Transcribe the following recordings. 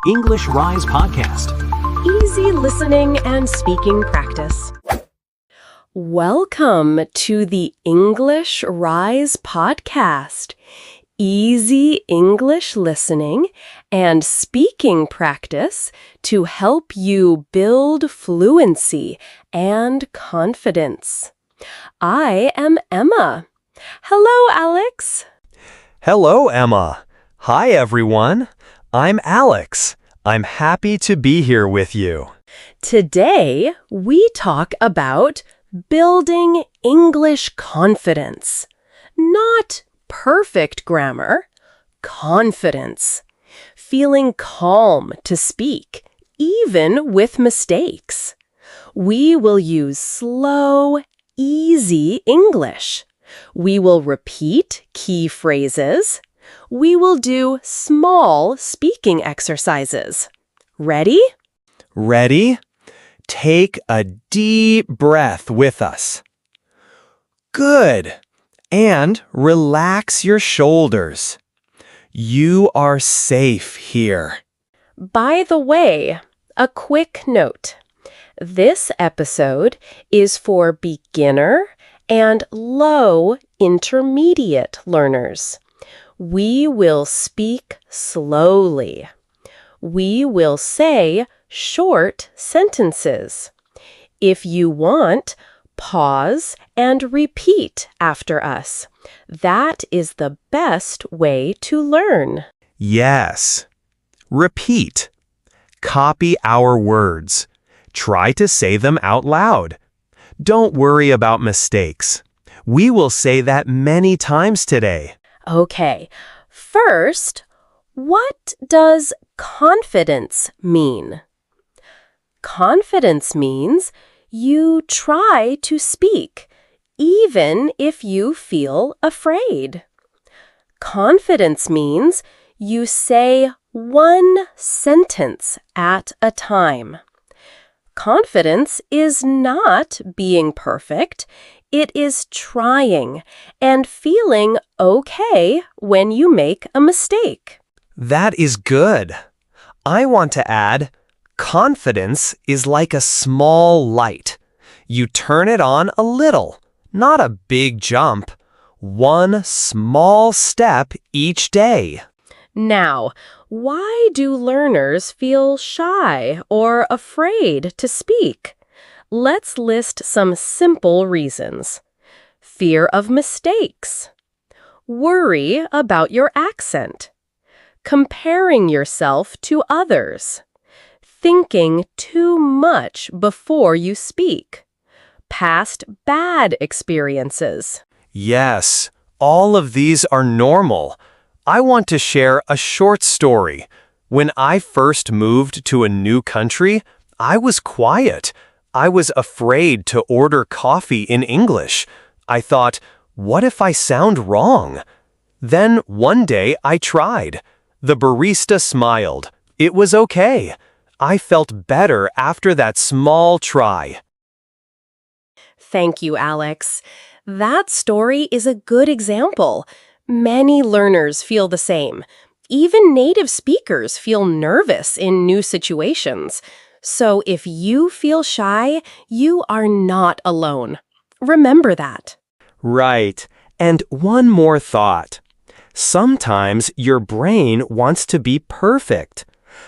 English Rise Podcast. Easy listening and speaking practice. Welcome to the English Rise Podcast. Easy English listening and speaking practice to help you build fluency and confidence. I am Emma. Hello, Alex. Hello, Emma. Hi, everyone. I'm Alex. I'm happy to be here with you. Today, we talk about building English confidence. Not perfect grammar, confidence. Feeling calm to speak, even with mistakes. We will use slow, easy English. We will repeat key phrases. We will do small speaking exercises. Ready? Ready? Take a deep breath with us. Good. And relax your shoulders. You are safe here. By the way, a quick note. This episode is for beginner and low intermediate learners. We will speak slowly. We will say short sentences. If you want, pause and repeat after us. That is the best way to learn. Yes. Repeat. Copy our words. Try to say them out loud. Don't worry about mistakes. We will say that many times today. Okay, first, what does confidence mean? Confidence means you try to speak, even if you feel afraid. Confidence means you say one sentence at a time. Confidence is not being perfect. It is trying and feeling okay when you make a mistake. That is good. I want to add, confidence is like a small light. You turn it on a little, not a big jump. One small step each day. Now, why do learners feel shy or afraid to speak? Let's list some simple reasons. Fear of mistakes. Worry about your accent. Comparing yourself to others. Thinking too much before you speak. Past bad experiences. Yes, all of these are normal. I want to share a short story. When I first moved to a new country, I was quiet. I was afraid to order coffee in English. I thought, what if I sound wrong? Then one day I tried. The barista smiled. It was okay. I felt better after that small try. Thank you, Alex. That story is a good example. Many learners feel the same. Even native speakers feel nervous in new situations. So if you feel shy, you are not alone. Remember that. Right. And one more thought. Sometimes your brain wants to be perfect.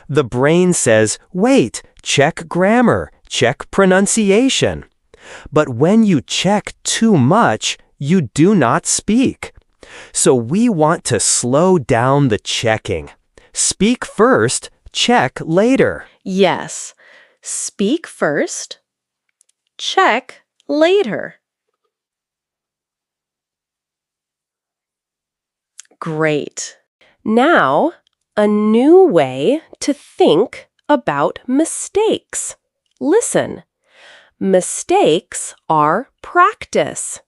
The brain says, wait, check grammar, check pronunciation. But when you check too much, you do not speak. So we want to slow down the checking. Speak first, check later. Yes. Speak first. Check later. Great. Now, a new way to think about mistakes. Listen. Mistakes are practice.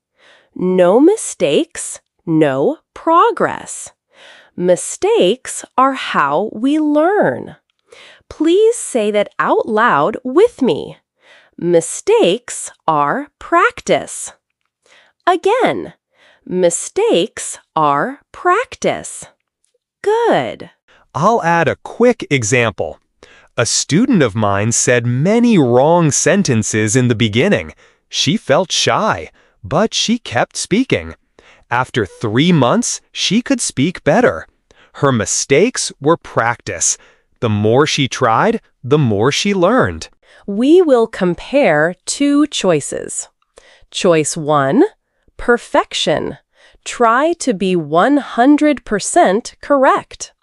No mistakes, no progress. Mistakes are how we learn. Please say that out loud with me. Mistakes are practice. Again, mistakes are practice. Good. I'll add a quick example. A student of mine said many wrong sentences in the beginning. She felt shy, but she kept speaking. After 3 months, she could speak better. Her mistakes were practice. The more she tried, the more she learned. We will compare two choices. Choice 1, perfection. Try to be 100% correct.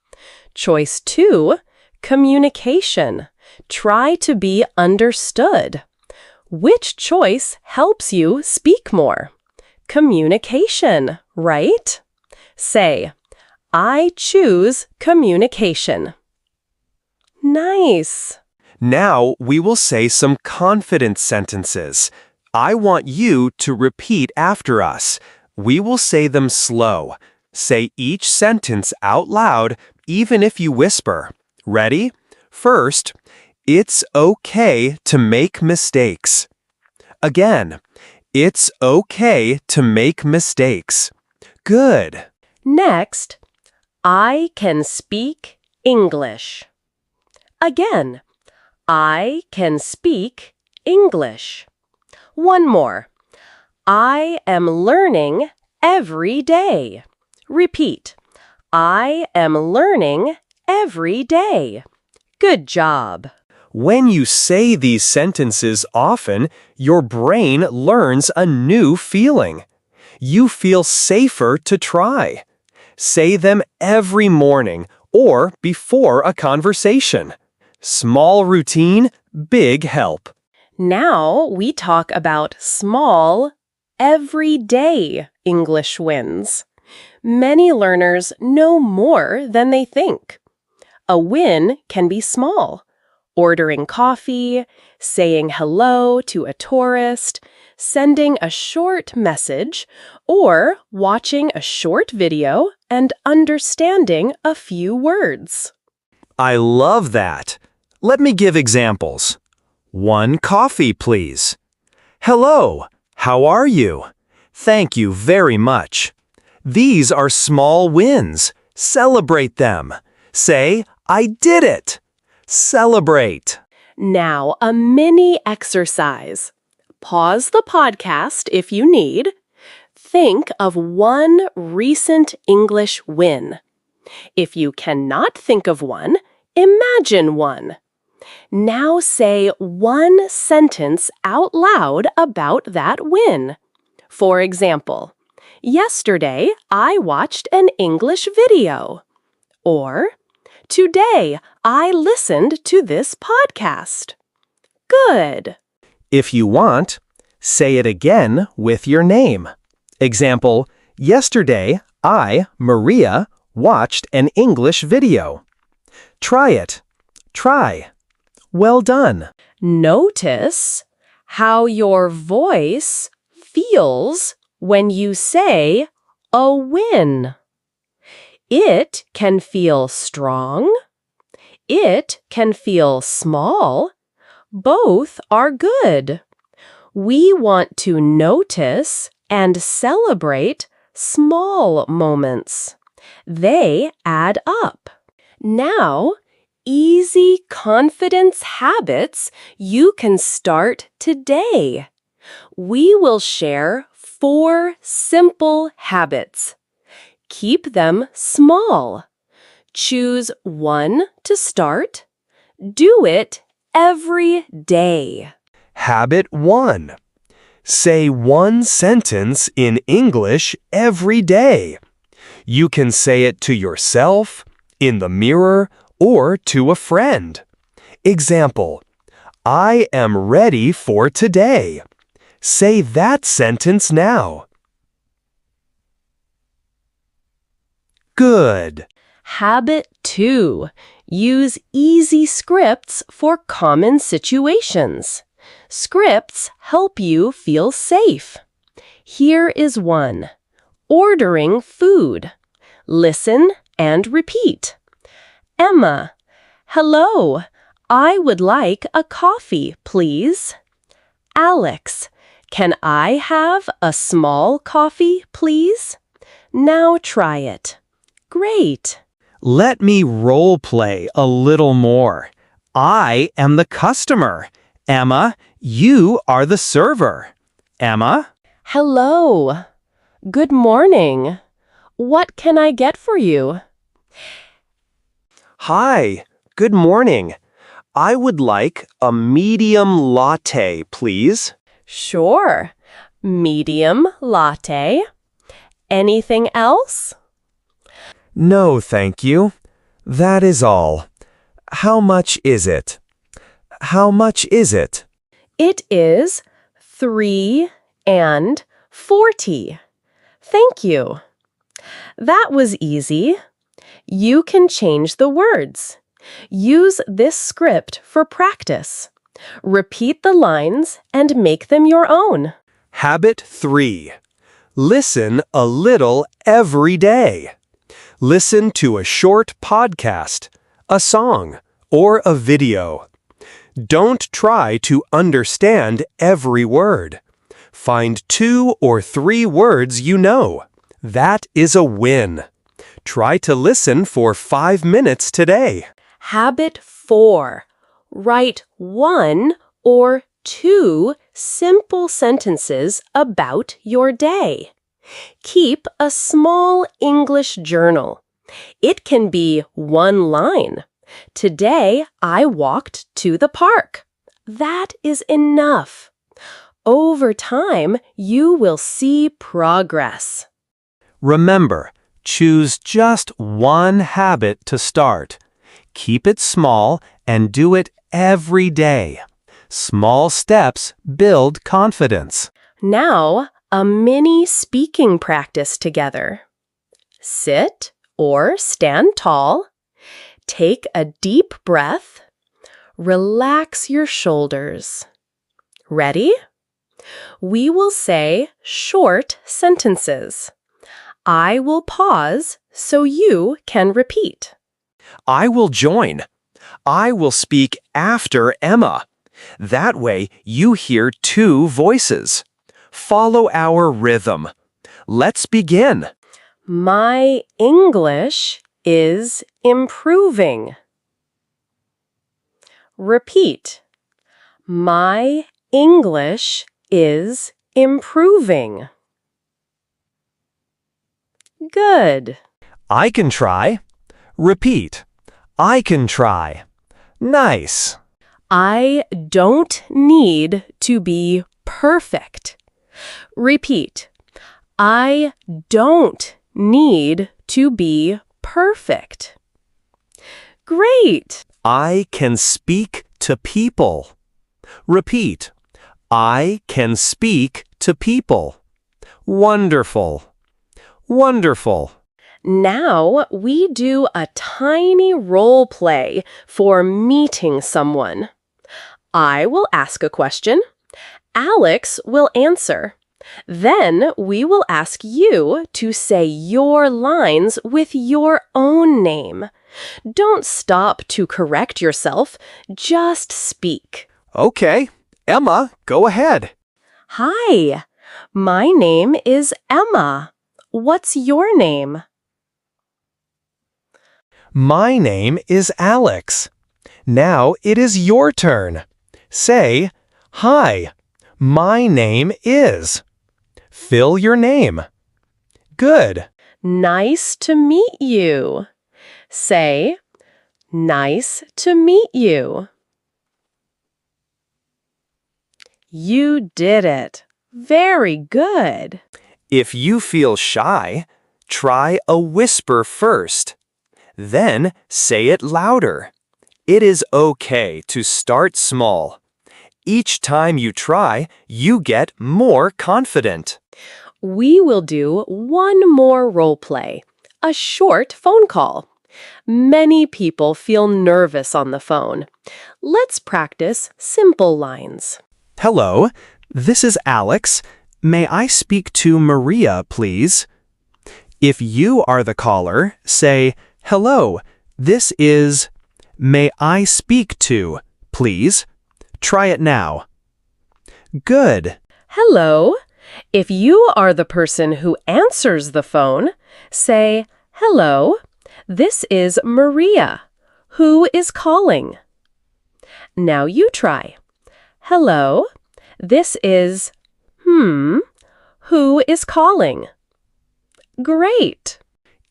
Choice 2, communication. Try to be understood. Which choice helps you speak more? Communication, right? Say, I choose communication. Nice. Now we will say some confident sentences. I want you to repeat after us. We will say them slow. Say each sentence out loud, even if you whisper. Ready? First, it's okay to make mistakes. Again, it's okay to make mistakes. Good. Next, I can speak English. Again, I can speak English. One more. I am learning every day. Repeat. I am learning every day. Good job. When you say these sentences often, your brain learns a new feeling. You feel safer to try. Say them every morning or before a conversation. Small routine, big help. Now we talk about small, everyday English wins. Many learners know more than they think. A win can be small. Ordering coffee, saying hello to a tourist, sending a short message, or watching a short video and understanding a few words. I love that. Let me give examples. 1 coffee, please. Hello, how are you? Thank you very much. These are small wins. Celebrate them. Say, I did it. Celebrate. Now, a mini exercise. Pause the podcast if you need. Think of one recent English win. If you cannot think of one, imagine one. Now say one sentence out loud about that win. For example, yesterday I watched an English video. Or, today I listened to this podcast. Good. If you want, say it again with your name. Example, yesterday I, Maria, watched an English video. Try it. Try. Well done. Notice how your voice feels when you say a win. It can feel strong. It can feel small. Both are good. We want to notice and celebrate small moments. They add up. Now, easy confidence habits you can start today. We will share 4 simple habits. Keep them small. Choose one to start. Do it every day. Habit 1. Say one sentence in English every day. You can say it to yourself, in the mirror, or to a friend. Example, I am ready for today. Say that sentence now. Good. Habit 2. Use easy scripts for common situations. Scripts help you feel safe. Here is one. Ordering food. Listen and repeat. Emma, hello. I would like a coffee, please. Alex, can I have a small coffee, please? Now try it. Great. Let me role play a little more. I am the customer. Emma, you are the server. Emma? Hello. Good morning. What can I get for you? Hi, good morning. I would like a medium latte, please. Sure. Medium latte. Anything else? No, thank you. That is all. How much is it? How much is it? It is 3.40. Thank you. That was easy. You can change the words. Use this script for practice. Repeat the lines and make them your own. Habit 3. Listen a little every day. Listen to a short podcast, a song, or a video. Don't try to understand every word. Find 2 or 3 words you know. That is a win. Try to listen for 5 minutes today. Habit 4. Write 1 or 2 simple sentences about your day. Keep a small English journal. It can be 1 line. Today, I walked to the park. That is enough. Over time, you will see progress. Remember, choose just one habit to start. Keep it small and do it every day. Small steps build confidence. Now, a mini speaking practice together. Sit or stand tall. Take a deep breath. Relax your shoulders. Ready? We will say short sentences. I will pause so you can repeat. I will join. I will speak after Emma. That way you hear 2 voices. Follow our rhythm. Let's begin. My English is improving. Repeat. My English is improving. Good. I can try. Repeat. I can try. Nice. I don't need to be perfect. Repeat. I don't need to be perfect. Great. I can speak to people. Repeat. I can speak to people. Wonderful. Wonderful. Now we do a tiny role play for meeting someone. I will ask a question. Alex will answer. Then we will ask you to say your lines with your own name. Don't stop to correct yourself. Just speak. Okay. Emma, go ahead. Hi, my name is Emma. What's your name? My name is Alex. Now it is your turn. Say, hi, my name is. Fill your name. Good. Nice to meet you. Say, nice to meet you. You did it. Very good. If you feel shy, try a whisper first. Then say it louder. It is okay to start small. Each time you try, you get more confident. We will do one more role play, a short phone call. Many people feel nervous on the phone. Let's practice simple lines. Hello, this is Alex. May I speak to Maria, please? If you are the caller, say, hello, this is. May I speak to, please? Try it now. Good. Hello. If you are the person who answers the phone, say, hello, This is Maria. Who is calling? Now you try. Hello. This is, who is calling? Great.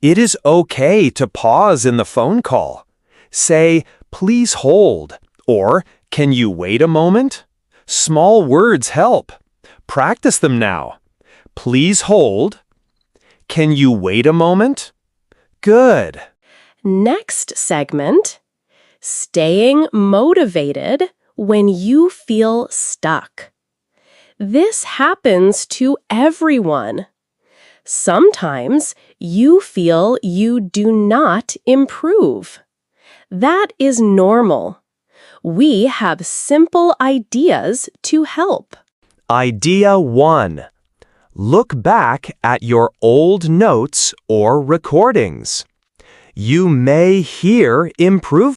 It is okay to pause in the phone call. Say, please hold, or can you wait a moment? Small words help. Practice them now. Please hold. Can you wait a moment? Good. Next segment, staying motivated when you feel stuck. This happens to everyone. Sometimes you feel you do not improve. That is normal. We have simple ideas to help. Idea 1. Look back at your old notes or recordings. You may hear improvement.